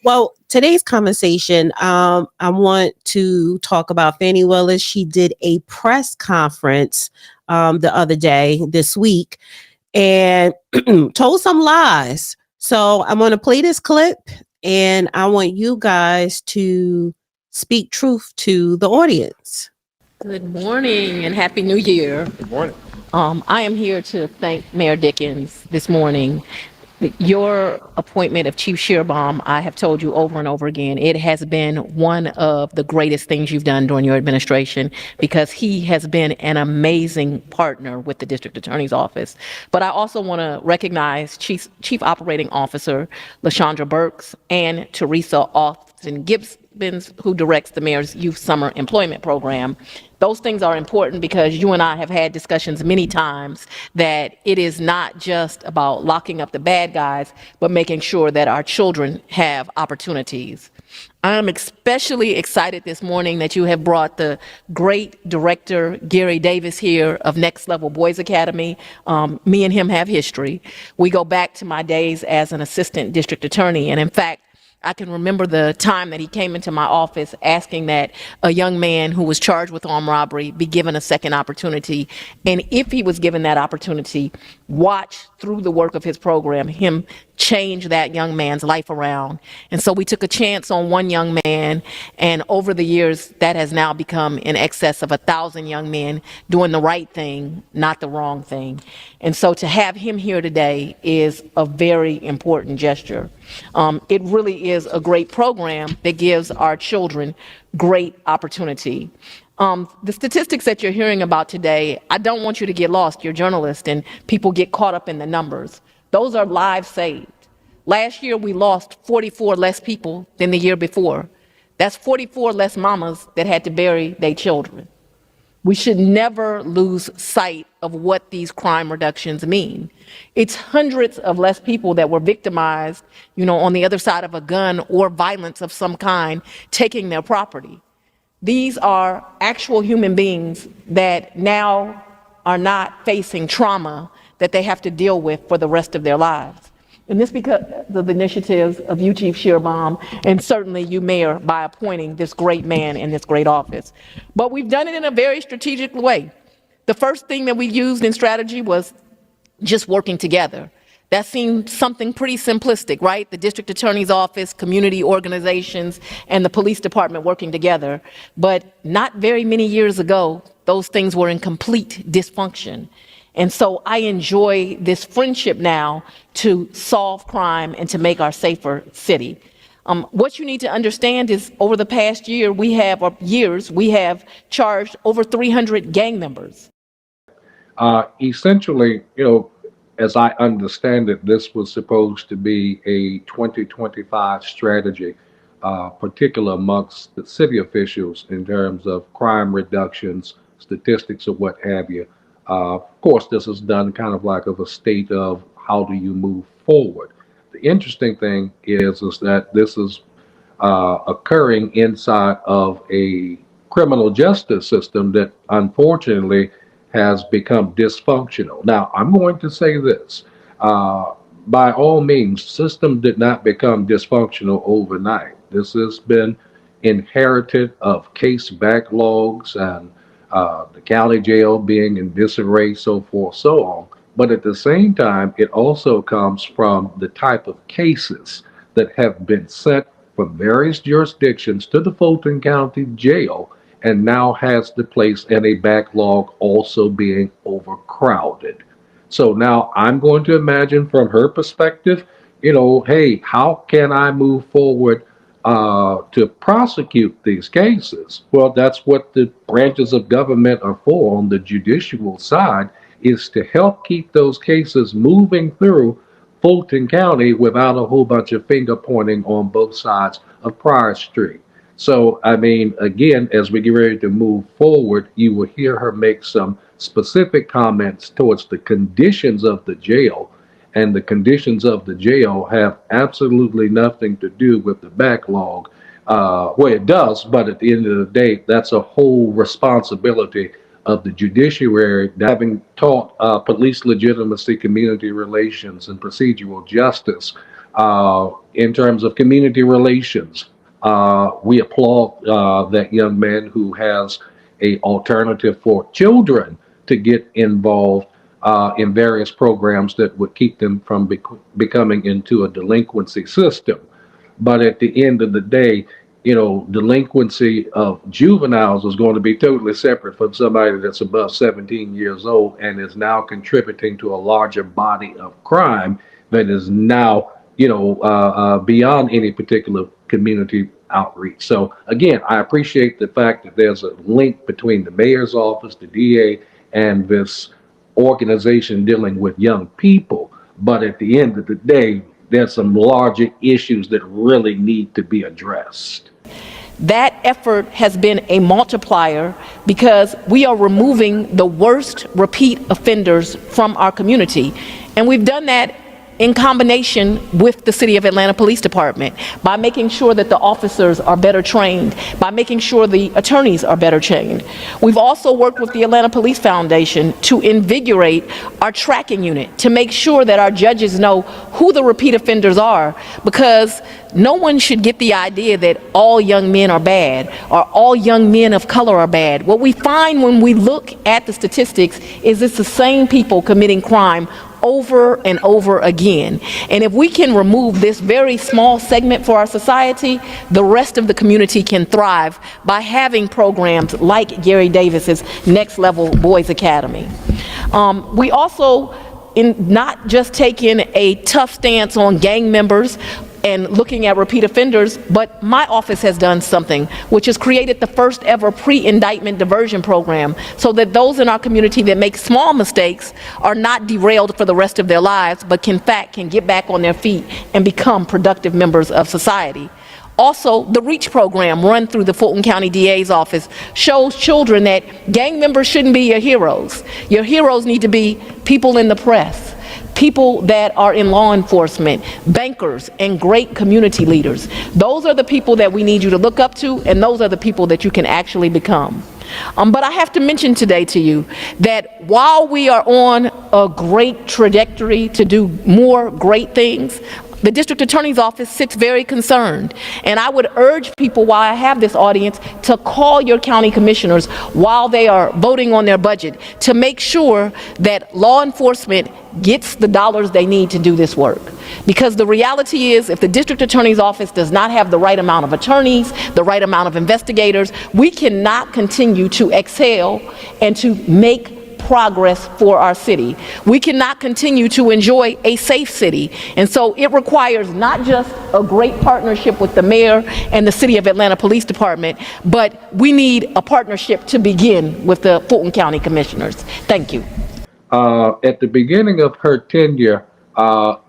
Well, today's conversation, I want to talk about Fani Willis. She did a press conference the other day, this week, and told some lies. So I'm going to play this clip, and I want you guys to speak truth to the audience. Good morning and Happy New Year. Good morning. I am here to thank Mayor Dickens this morning. Your appointment of Chief Shearbaum, I have told you over and over again, it has been one of the greatest things you've done during your administration because he has been an amazing partner with the District Attorney's Office. But I also want to recognize Chief Operating Officer LaShondra Burks and Teresa Austin Gibbons, who directs the Mayor's Youth Summer Employment Program. Those things are important because you and I have had discussions many times that it is not just about locking up the bad guys, but making sure that our children have opportunities. I'm especially excited this morning that you have brought the great director, Gary Davis, here of Next Level Boys Academy. Me and him have history. We go back to my days as an assistant district attorney, and in fact, I can remember the time that he came into my office asking that a young man who was charged with armed robbery be given a second opportunity. And if he was given that opportunity, watch through the work of his program, him change that young man's life around. And so we took a chance on one young man, and over the years, that has now become in excess of 1,000 young men doing the right thing, not the wrong thing. And so to have him here today is a very important gesture. It really is a great program that gives our children great opportunity. The statistics that you're hearing about today, I don't want you to get lost. You're journalists and people get caught up in the numbers. Those are lives saved. Last year, we lost 44 less people than the year before. That's 44 less mamas that had to bury their children. We should never lose sight of what these crime reductions mean. It's hundreds of less people that were victimized, on the other side of a gun or violence of some kind, taking their property. These are actual human beings that now are not facing trauma that they have to deal with for the rest of their lives. And this because of the initiatives of you, Chief Shearbaum, and certainly you, Mayor, by appointing this great man in this great office. But we've done it in a very strategic way. The first thing that we used in strategy was just working together. That seemed something pretty simplistic, right? The district attorney's office, community organizations, and the police department working together. But not very many years ago, those things were in complete dysfunction. And so I enjoy this friendship now to solve crime and to make our safer city. What you need to understand is over the past year, we have charged over 300 gang members. Essentially, as I understand it, this was supposed to be a 2025 strategy, particular amongst the city officials in terms of crime reductions, statistics, or what have you. Of course, this is done kind of like of a state of how do you move forward. The interesting thing is that this is occurring inside of a criminal justice system that unfortunately has become dysfunctional. Now, I'm going to say this. By all means, system did not become dysfunctional overnight. This has been inherited of case backlogs and the county jail being in disarray, so forth, so on. But at the same time, it also comes from the type of cases that have been sent from various jurisdictions to the Fulton County Jail and now has the place in a backlog also being overcrowded. So now I'm going to imagine from her perspective, hey, how can I move forward to prosecute these cases? Well, that's what the branches of government are for on the judicial side, is to help keep those cases moving through Fulton County without a whole bunch of finger pointing on both sides of Prior Street. So, I mean, again, as we get ready to move forward, you will hear her make some specific comments towards the conditions of the jail. And the conditions of the jail have absolutely nothing to do with the backlog. Well, it does, but at the end of the day, that's a whole responsibility of the judiciary. Having taught police legitimacy, community relations, and procedural justice In terms of community relations, we applaud that young man who has a alternative for children to get involved in various programs that would keep them from becoming into a delinquency system. But at the end of the day, delinquency of juveniles is going to be totally separate from somebody that's above 17 years old and is now contributing to a larger body of crime that is now, beyond any particular community outreach. So again, I appreciate the fact that there's a link between the mayor's office, the DA, and this organization dealing with young people. But at the end of the day, there's some larger issues that really need to be addressed. That effort has been a multiplier because we are removing the worst repeat offenders from our community. And we've done that in combination with the City of Atlanta Police Department by making sure that the officers are better trained, by making sure the attorneys are better trained. We've also worked with the Atlanta Police Foundation to invigorate our tracking unit to make sure that our judges know who the repeat offenders are, because no one should get the idea that all young men are bad or all young men of color are bad. What we find when we look at the statistics is it's the same people committing crime over and over again. And if we can remove this very small segment for our society, the rest of the community can thrive by having programs like Gary Davis's Next Level Boys Academy. We also, in not just taking a tough stance on gang members and looking at repeat offenders, but my office has done something, which has created the first ever pre-indictment diversion program, so that those in our community that make small mistakes are not derailed for the rest of their lives, but in fact can get back on their feet and become productive members of society. Also, the REACH program run through the Fulton County DA's office shows children that gang members shouldn't be your heroes. Your heroes need to be people in the press, people that are in law enforcement, bankers, and great community leaders. Those are the people that we need you to look up to, and those are the people that you can actually become. But I have to mention today to you that while we are on a great trajectory to do more great things, the district attorney's office sits very concerned. And I would urge people, while I have this audience, to call your county commissioners while they are voting on their budget to make sure that law enforcement gets the dollars they need to do this work. Because the reality is, if the district attorney's office does not have the right amount of attorneys, the right amount of investigators, we cannot continue to excel and to make progress for our city. We cannot continue to enjoy a safe city. And so it requires not just a great partnership with the mayor and the City of Atlanta Police Department, but we need a partnership to begin with the Fulton County Commissioners. Thank you. At the beginning of her tenure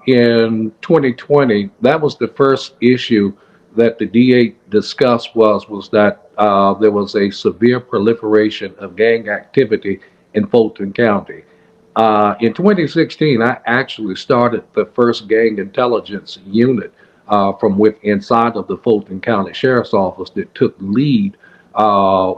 in 2020, that was the first issue that the DA discussed was that there was a severe proliferation of gang activity in Fulton County. In 2016, I actually started the first gang intelligence unit from inside of the Fulton County Sheriff's Office that took lead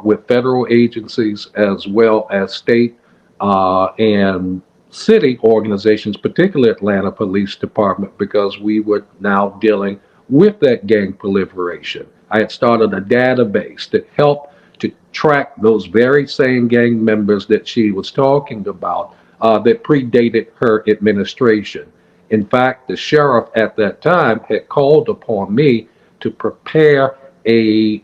with federal agencies as well as state and city organizations, particularly Atlanta Police Department, because we were now dealing with that gang proliferation. I had started a database that helped to track those very same gang members that she was talking about that predated her administration. In fact, the sheriff at that time had called upon me to prepare a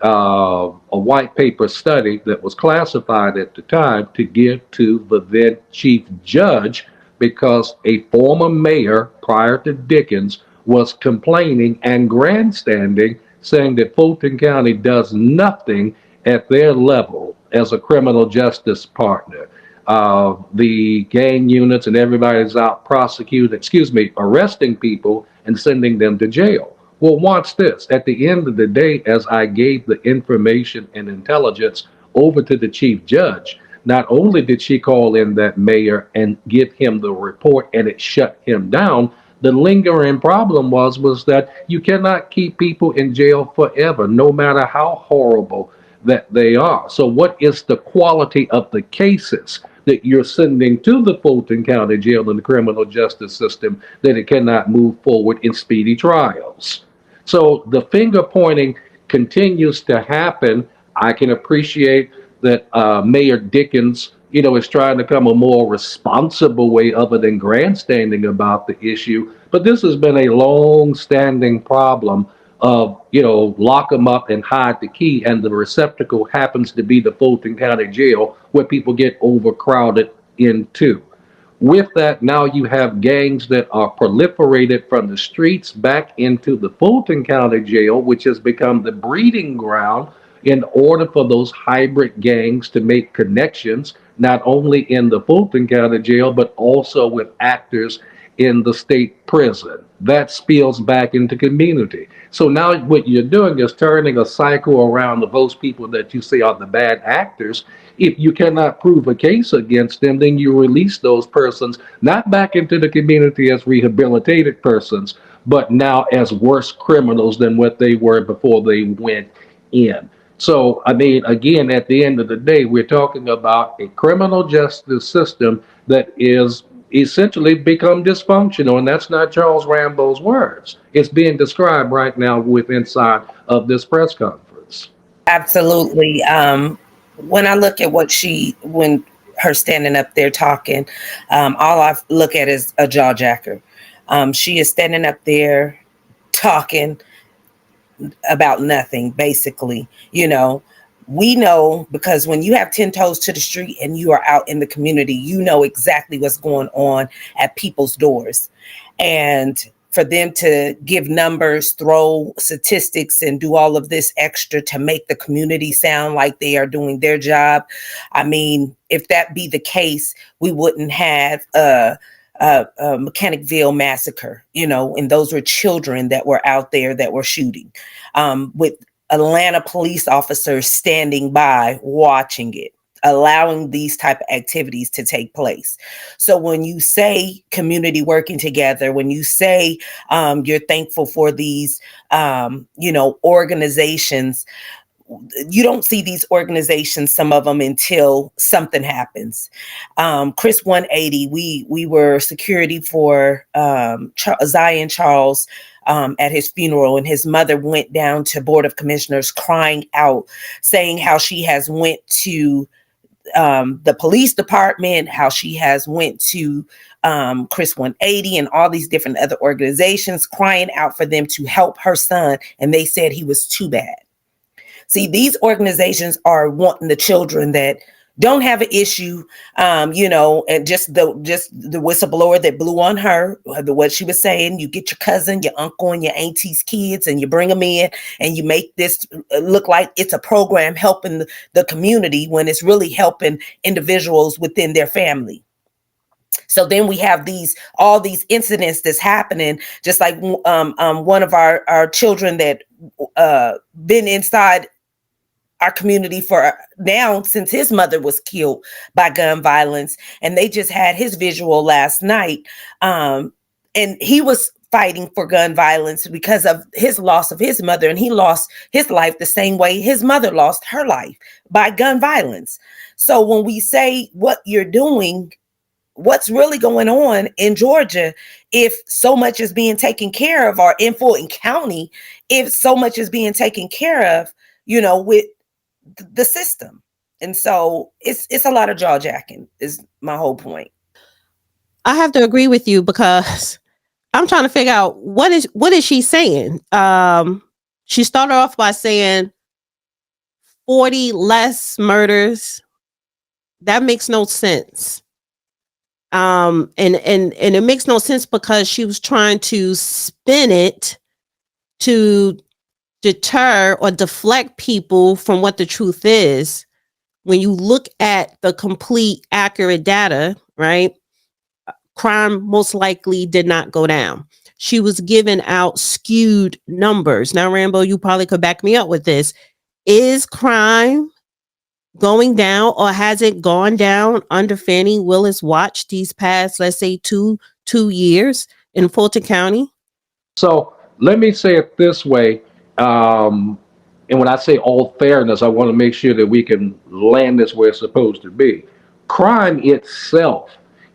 white paper study that was classified at the time to give to the then chief judge, because a former mayor prior to Dickens was complaining and grandstanding, saying that Fulton County does nothing at their level as a criminal justice partner. The gang units and everybody's out arresting people and sending them to jail. Well, watch this. At the end of the day, as I gave the information and intelligence over to the chief judge, not only did she call in that mayor and give him the report and it shut him down, the lingering problem was that you cannot keep people in jail forever, no matter how horrible that they are. So what is the quality of the cases that you're sending to the Fulton County Jail and the criminal justice system that it cannot move forward in speedy trials. So the finger pointing continues to happen. I can appreciate that Mayor Dickens, is trying to come a more responsible way other than grandstanding about the issue. But this has been a long-standing problem of, lock them up and hide the key, and the receptacle happens to be the Fulton County Jail where people get overcrowded into. With that, now you have gangs that are proliferated from the streets back into the Fulton County Jail, which has become the breeding ground in order for those hybrid gangs to make connections, not only in the Fulton County Jail, but also with actors in the state prison. That spills back into community. So now what you're doing is turning a cycle around of those people that you say are the bad actors. If you cannot prove a case against them, then you release those persons not back into the community as rehabilitated persons, but now as worse criminals than what they were before they went in. So, I mean, again, at the end of the day, we're talking about a criminal justice system that is essentially become dysfunctional, and that's not Charles Rambo's words. It's being described right now with inside of this press conference. Absolutely. When I look at when her standing up there talking, all I look at is a jaw jacker. She is standing up there talking about nothing, basically. We know, because when you have 10 toes to the street and you are out in the community, you know exactly what's going on at people's doors. And for them to give numbers, throw statistics, and do all of this extra to make the community sound like they are doing their job. I mean, if that be the case, we wouldn't have a Mechanicville massacre, and those were children that were out there that were shooting, with Atlanta police officers standing by watching it, allowing these type of activities to take place. So when you say community working together, when you say you're thankful for these, organizations, you don't see these organizations, some of them, until something happens. Chris 180, we were security for Zion Charles at his funeral, and his mother went down to Board of Commissioners crying out, saying how she has went to the police department, how she has went to Chris 180 and all these different other organizations, crying out for them to help her son, and they said he was too bad. See, these organizations are wanting the children that don't have an issue, and just the whistleblower that blew on her, what she was saying. You get your cousin, your uncle, and your auntie's kids, and you bring them in, and you make this look like it's a program helping the community when it's really helping individuals within their family. So then we have all these incidents that's happening, just like one of our children that been inside our community for now since his mother was killed by gun violence, and they just had his visual last night, and he was fighting for gun violence because of his loss of his mother, and he lost his life the same way his mother lost her life, by gun violence. So when we say what you're doing, what's really going on in Georgia, if so much is being taken care of, or in Fulton County, if so much is being taken care of, with the system. And so it's a lot of jaw jacking is my whole point. I have to agree with you, because I'm trying to figure out what is she saying. She started off by saying 40 less murders. That makes no sense. And it makes no sense because she was trying to spin it to deter or deflect people from what the truth is. When you look at the complete accurate data, right? Crime most likely did not go down. She was giving out skewed numbers. Now, Rambo, you probably could back me up with this. Is crime going down, or has it gone down under Fani Willis' watch these past, let's say, two years in Fulton County? So let me say it this way. And when I say all fairness, I want to make sure that we can land this where it's supposed to be. Crime itself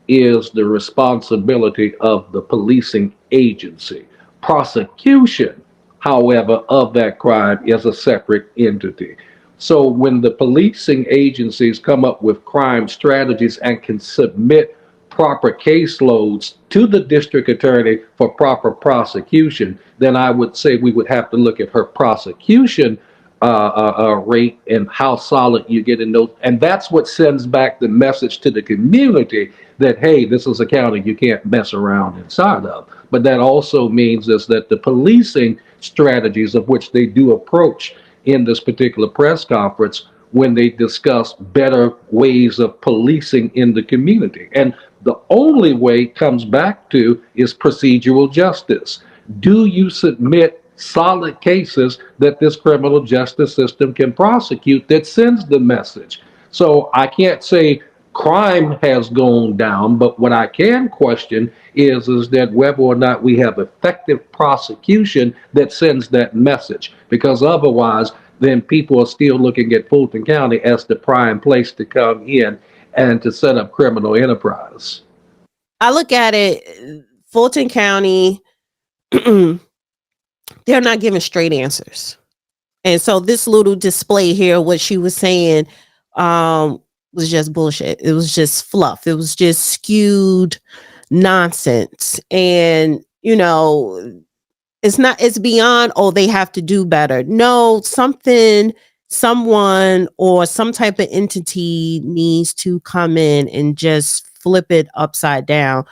is the responsibility of the policing agency. Prosecution, however, of that crime is a separate entity. So when the policing agencies come up with crime strategies and can submit proper caseloads to the district attorney for proper prosecution, then I would say we would have to look at her prosecution rate and how solid you get in those. And that's what sends back the message to the community that, hey, this is a county you can't mess around inside of. But that also means is that the policing strategies of which they do approach in this particular press conference when they discuss better ways of policing in the community. And the only way it comes back to is procedural justice. Do you submit solid cases that this criminal justice system can prosecute that sends the message? So I can't say crime has gone down, but what I can question is that whether or not we have effective prosecution that sends that message, because otherwise then people are still looking at Fulton County as the prime place to come in and to set up criminal enterprise. I look at it, Fulton County, they're not giving straight answers. And so this little display here, what she was saying, was just bullshit. It was just fluff. It was just skewed nonsense. And, you know, it's beyond, oh, they have to do better. No, someone or some type of entity needs to come in and just flip it upside down.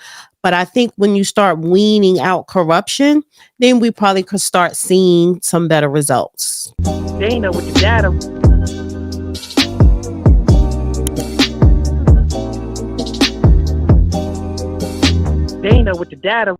But I think when you start weaning out corruption, then we probably could start seeing some better results. Dana with the data. Dana with the data.